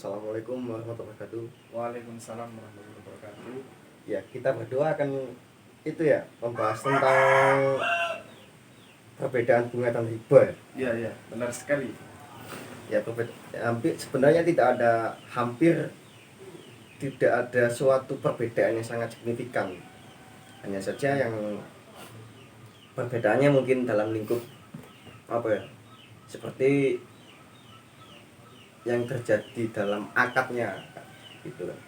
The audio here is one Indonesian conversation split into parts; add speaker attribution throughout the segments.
Speaker 1: Assalamualaikum warahmatullahi wabarakatuh.
Speaker 2: Waalaikumsalam warahmatullahi wabarakatuh.
Speaker 1: Ya, kita berdua akan itu ya membahas tentang perbedaan bunga dan riba.
Speaker 2: Iya, iya, benar sekali.
Speaker 1: Ya, hampir sebenarnya hampir tidak ada suatu perbedaan yang sangat signifikan. Hanya saja yang perbedaannya mungkin dalam lingkup apa ya? Seperti yang terjadi dalam akadnya gitu kan.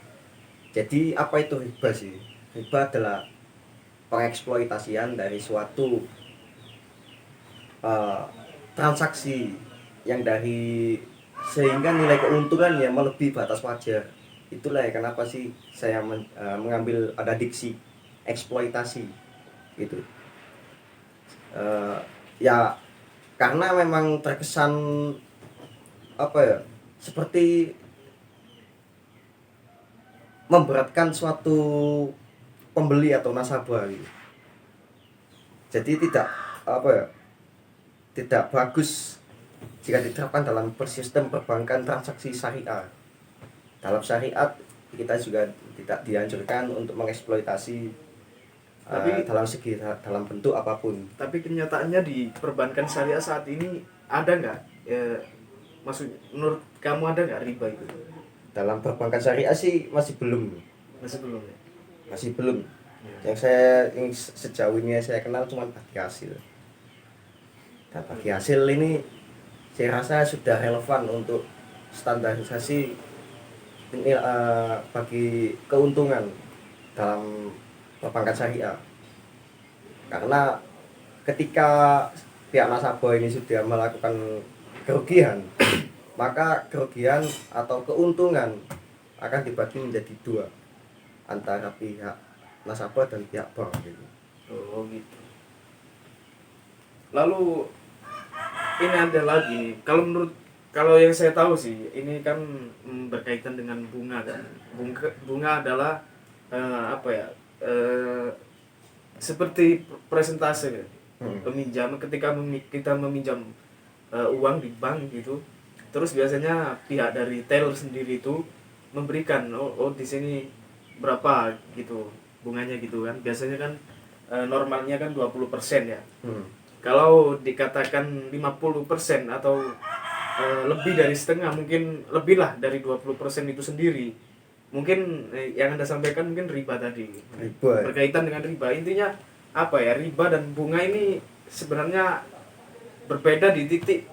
Speaker 1: Jadi apa itu riba sih? Riba adalah pengeksploitasian dari suatu transaksi yang dari sehingga nilai keuntungannya melebihi batas wajar. Itulah ya kenapa sih saya mengambil ada diksi eksploitasi gitu. Ya karena memang terkesan apa ya, seperti memberatkan suatu pembeli atau nasabah gitu. Jadi tidak apa ya, tidak bagus jika diterapkan dalam sistem perbankan transaksi syariah. Dalam syariat kita juga tidak dianjurkan untuk mengeksploitasi dalam bentuk apapun.
Speaker 2: Tapi kenyataannya di perbankan syariah saat ini ada nggak? Maksud menurut kamu ada nggak riba itu?
Speaker 1: Dalam perbankan syariah sih masih belum.
Speaker 2: Masih belum ya?
Speaker 1: Masih belum.
Speaker 2: Ya.
Speaker 1: Yang sejauh ini saya kenal cuma bagi hasil. Dan bagi hasil ini saya rasa sudah relevan untuk standarisasi bagi keuntungan dalam perbankan syariah. Karena ketika pihak nasabah ini sudah melakukan kerugian, maka kerugian atau keuntungan akan dibagi menjadi dua antara pihak nasabah dan pihak bank gitu.
Speaker 2: Oh gitu. Lalu ini ada lagi, kalau yang saya tahu sih ini kan berkaitan dengan bunga kan. Bunga adalah seperti presentase peminjam ketika kita meminjam uang di bank gitu. Terus biasanya pihak dari teller sendiri itu memberikan di sini berapa gitu bunganya gitu kan. Biasanya kan normalnya kan 20% ya. Kalau dikatakan 50% atau lebih dari setengah, mungkin lebih lah dari 20% itu sendiri. Mungkin yang Anda sampaikan mungkin riba tadi.
Speaker 1: Riba.
Speaker 2: Berkaitan dengan riba. Intinya apa ya? Riba dan bunga ini sebenarnya berbeda di titik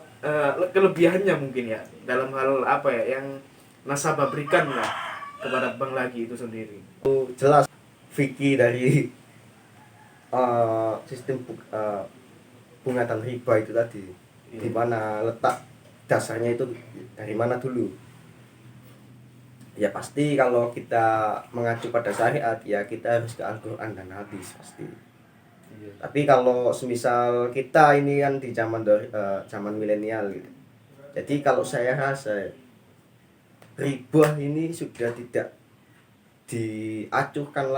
Speaker 2: kelebihannya mungkin ya. Dalam hal apa ya yang nasabah berikan lah kepada bank lagi itu sendiri.
Speaker 1: Jelas fikih dari sistem bunga dan riba itu tadi, di mana letak dasarnya itu dari mana dulu. Ya pasti kalau kita mengacu pada syariat ya kita harus ke Al-Quran dan hadis pasti. Tapi kalau semisal kita ini kan di zaman milenial gitu. Jadi kalau saya rasa riba ini sudah tidak diacuhkan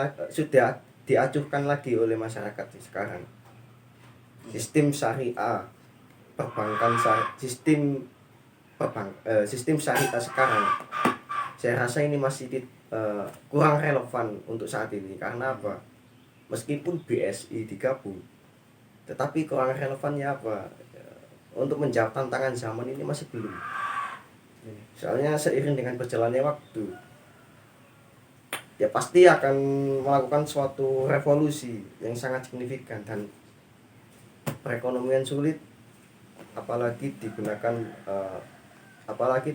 Speaker 1: lagi oleh masyarakat sekarang. Sistem syariah sistem syariah sekarang saya rasa ini masih kurang relevan untuk saat ini. Karena apa? Meskipun BSI digabung, tetapi kurang relevannya apa? Untuk menjawab tantangan zaman ini masih belum. Soalnya seiring dengan berjalannya waktu, ya pasti akan melakukan suatu revolusi yang sangat signifikan dan perekonomian sulit, apalagi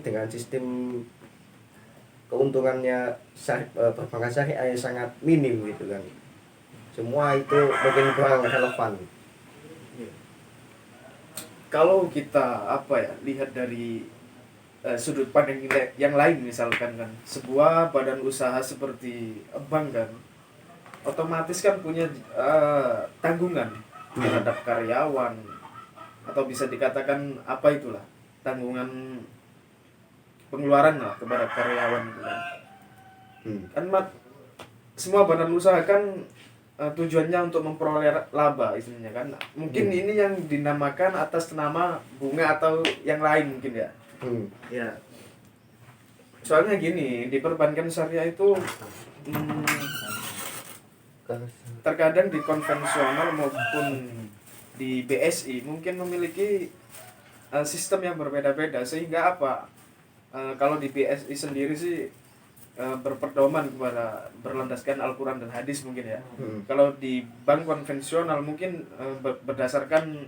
Speaker 1: dengan sistem keuntungannya perbankan syariah yang sangat minim gitu kan. Semua itu mungkin kurang relevan.
Speaker 2: Kalau kita lihat dari sudut pandang yang lain, misalkan kan sebuah badan usaha seperti bank kan otomatis kan punya tanggungan terhadap karyawan, atau bisa dikatakan tanggungan pengeluaran lah kepada karyawan itu kan. Semua badan usaha kan tujuannya untuk memperoleh laba istilahnya kan. Mungkin ini yang dinamakan atas nama bunga atau yang lain mungkin ya. Ya. Soalnya gini, di perbankan syariah itu terkadang di konvensional maupun di BSI mungkin memiliki sistem yang berbeda-beda, sehingga apa, kalau di BSI sendiri sih berpedoman kepada berlandaskan Al-Quran dan hadis mungkin ya. Kalau di bank konvensional mungkin berdasarkan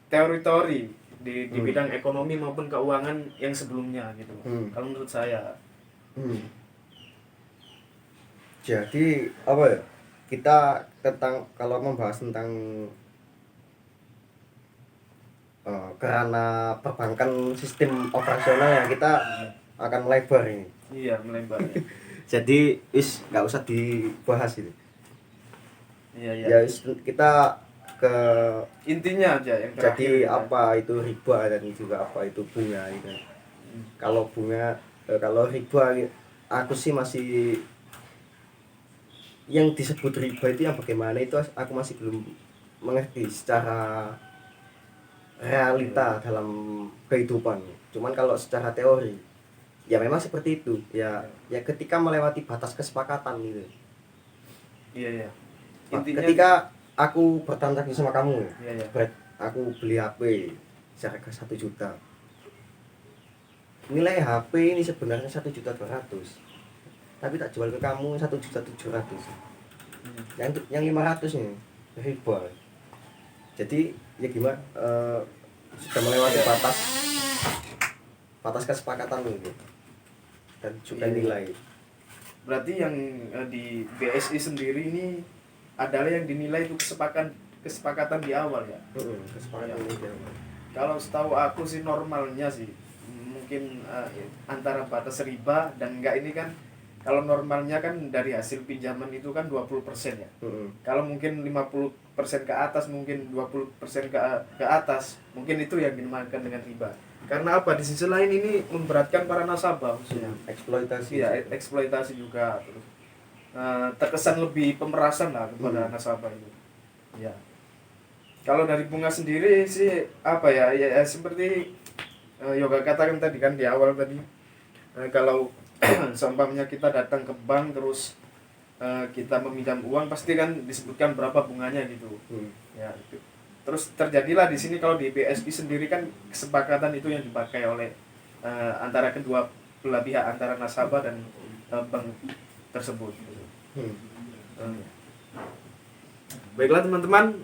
Speaker 2: teori-teori di bidang ekonomi maupun keuangan yang sebelumnya gitu. Kalau menurut saya.
Speaker 1: Jadi apa ya, kita tentang kalau membahas tentang karena perbankan sistem operasionalnya kita akan lebar ini.
Speaker 2: Iya, melebar.
Speaker 1: Jadi nggak usah dibahas ini.
Speaker 2: Iya.
Speaker 1: Ya kita ke
Speaker 2: Intinya aja yang terakhir.
Speaker 1: jadi apa itu riba dan juga apa itu bunga gitu. Kalau bunga, kalau riba aku sih masih, yang disebut riba itu yang bagaimana itu aku masih belum mengerti secara realita dalam kehidupan. Cuman kalau secara teori ya memang seperti itu ya ketika melewati batas kesepakatan gitu.
Speaker 2: Iya.
Speaker 1: Intinya ketika aku bertransaksi sama kamu,
Speaker 2: iya.
Speaker 1: Aku beli HP seharga 1 juta. Nilai HP ini sebenarnya 1.200.000, tapi tak jual ke kamu 1.700.000. Yang 500 nih riba. Jadi ya gimana, sudah melewati batas kesepakatan gitu dan juga nilai. Berarti
Speaker 2: yang di BSI sendiri ini adalah yang dinilai itu kesepakatan di awal ya.
Speaker 1: Kesepakatan di awal.
Speaker 2: Kalau setahu aku sih normalnya sih mungkin antara batas riba dan enggak ini kan, kalau normalnya kan dari hasil pinjaman itu kan 20% ya. Kalau mungkin 50% ke atas, mungkin 20% ke atas, mungkin itu yang dinamakan dengan riba. Karena apa? Di sisi lain ini memberatkan para nasabah khususnya.
Speaker 1: Eksploitasi.
Speaker 2: Ya, eksploitasi juga. Terus terkesan lebih pemerasan lah kepada nasabah itu. Ya. Kalau dari bunga sendiri sih apa ya? Ya seperti Yoga katakan tadi kan di awal tadi. Kalau seumpamanya kita datang ke bank terus kita meminjam uang, pasti kan disebutkan berapa bunganya gitu. Ya, itu. Terus terjadilah di sini kalau di BSI sendiri kan kesepakatan itu yang dipakai oleh antara kedua belah pihak, antara nasabah dan bank tersebut. Baiklah teman-teman,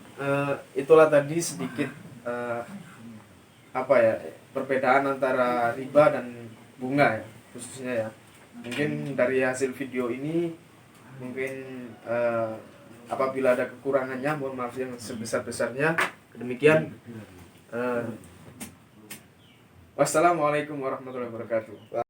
Speaker 2: itulah tadi sedikit apa ya, perbedaan antara riba dan bunga ya, khususnya ya. Mungkin dari hasil video ini mungkin apabila ada kekurangannya mohon maaf yang sebesar-besarnya. Demikian, wassalamualaikum warahmatullahi wabarakatuh.